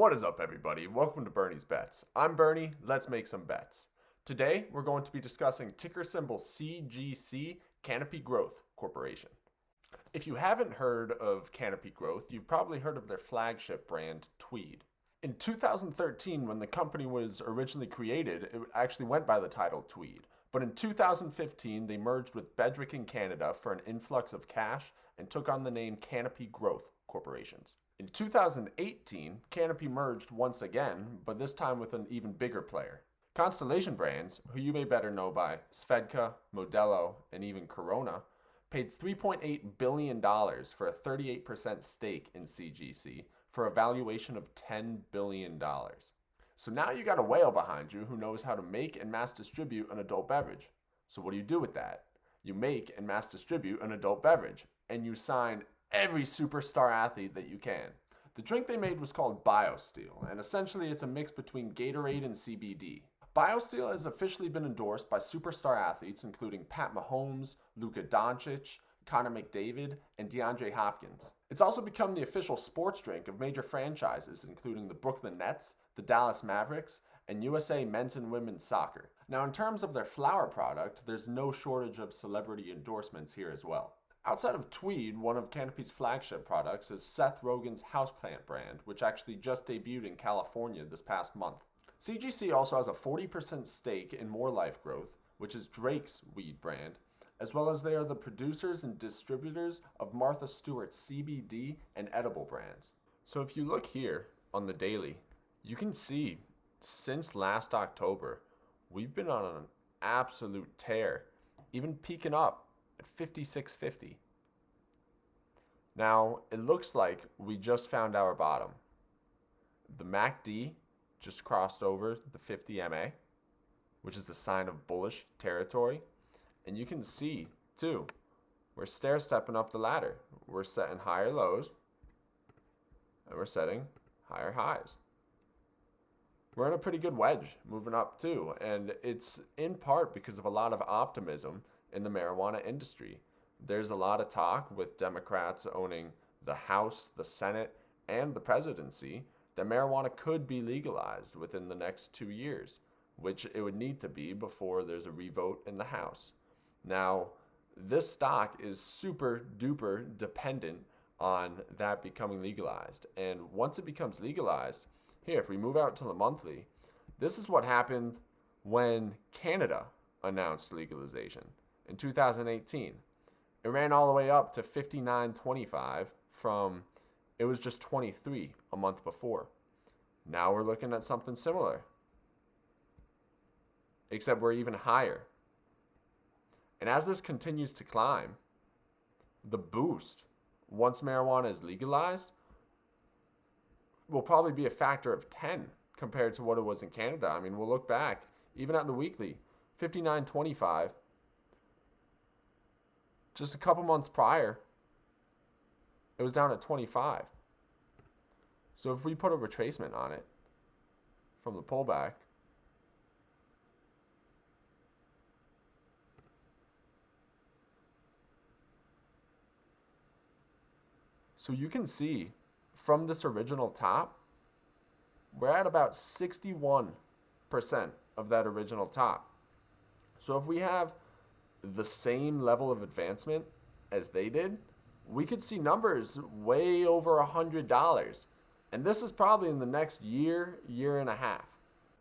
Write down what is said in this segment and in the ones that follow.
What is up, everybody? Welcome to Bernie's Bets. I'm Bernie. Let's make some bets. Today, we're going to be discussing ticker symbol CGC, Canopy Growth Corporation. If you haven't heard of Canopy Growth, you've probably heard of their flagship brand, Tweed. In 2013, when the company was originally created, it actually went by the title Tweed. But in 2015, they merged with Bedrick in Canada for an influx of cash and took on the name Canopy Growth Corporations. In 2018, Canopy merged once again, but this time with an even bigger player. Constellation Brands, who you may better know by Svedka, Modelo, and even Corona, paid $3.8 billion for a 38% stake in CGC for a valuation of $10 billion. So now you got a whale behind you who knows how to make and mass distribute an adult beverage. So what do you do with that? You make and mass distribute an adult beverage, and you sign every superstar athlete that you can. The drink they made was called BioSteel, and essentially it's a mix between Gatorade and CBD. BioSteel has officially been endorsed by superstar athletes including Pat Mahomes, Luka Doncic, Connor McDavid, and DeAndre Hopkins. It's also become the official sports drink of major franchises including the Brooklyn Nets, the Dallas Mavericks, and USA men's and women's soccer. Now in terms of their flower product, there's no shortage of celebrity endorsements here as well. Outside of Tweed, one of Canopy's flagship products is Seth Rogen's houseplant brand, which actually just debuted in California this past month. CGC also has a 40% stake in More Life Growth, which is Drake's weed brand, as well as they are the producers and distributors of Martha Stewart's CBD and edible brands. So if you look here on the daily, you can see since last October, we've been on an absolute tear, even peaking up at 56.50. Now, it looks like we just found our bottom. The MACD just crossed over the 50 MA, which is a sign of bullish territory. And you can see, too, we're stair-stepping up the ladder. We're setting higher lows, and we're setting higher highs. We're in a pretty good wedge moving up, too. And it's in part because of a lot of optimism in the marijuana industry. There's a lot of talk with Democrats owning the House, the Senate, and the presidency that marijuana could be legalized within the next 2 years, which it would need to be before there's a revote in the House. Now, this stock is super duper dependent on that becoming legalized. And once it becomes legalized, here, if we move out to the monthly, this is what happened when Canada announced legalization. In 2018, it ran all the way up to 59.25 from, it was just 23 a month before. Now we're looking at something similar, except we're even higher. And as this continues to climb, the boost, once marijuana is legalized, will probably be a factor of 10 compared to what it was in Canada. I mean, we'll look back, even at the weekly, 59.25. Just a couple months prior, it was down at 25. So if we put a retracement on it from the pullback, so you can see from this original top, we're at about 61% of that original top. So if we have the same level of advancement as they did, we could see numbers way over $100. And this is probably in the next year, year and a half.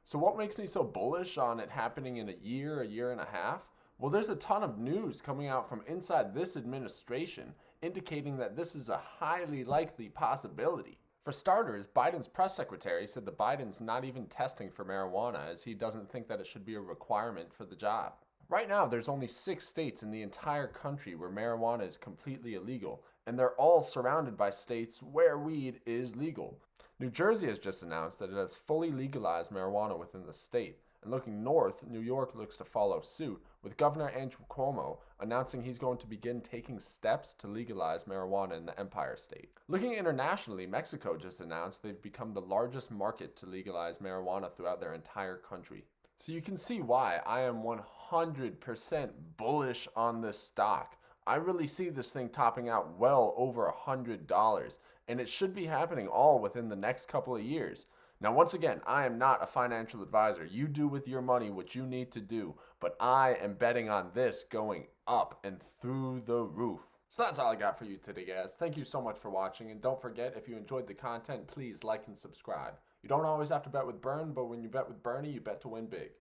So what makes me so bullish on it happening in a year and a half? Well, there's a ton of news coming out from inside this administration indicating that this is a highly likely possibility. For starters, Biden's press secretary said that Biden's not even testing for marijuana as he doesn't think that it should be a requirement for the job. Right now, there's only 6 states in the entire country where marijuana is completely illegal, and they're all surrounded by states where weed is legal. New Jersey has just announced that it has fully legalized marijuana within the state, and looking north, New York looks to follow suit, with Governor Andrew Cuomo announcing he's going to begin taking steps to legalize marijuana in the Empire State. Looking internationally, Mexico just announced they've become the largest market to legalize marijuana throughout their entire country. So you can see why I am 100% bullish on this stock. I really see this thing topping out well over $100. and it should be happening all within the next couple of years. Now, once again, I am not a financial advisor. You do with your money what you need to do, but I am betting on this going up and through the roof. So that's all I got for you today, guys. Thank you so much for watching, and don't forget, if you enjoyed the content, please like and subscribe. You don't always have to bet with Bern, but when you bet with Bernie, you bet to win big.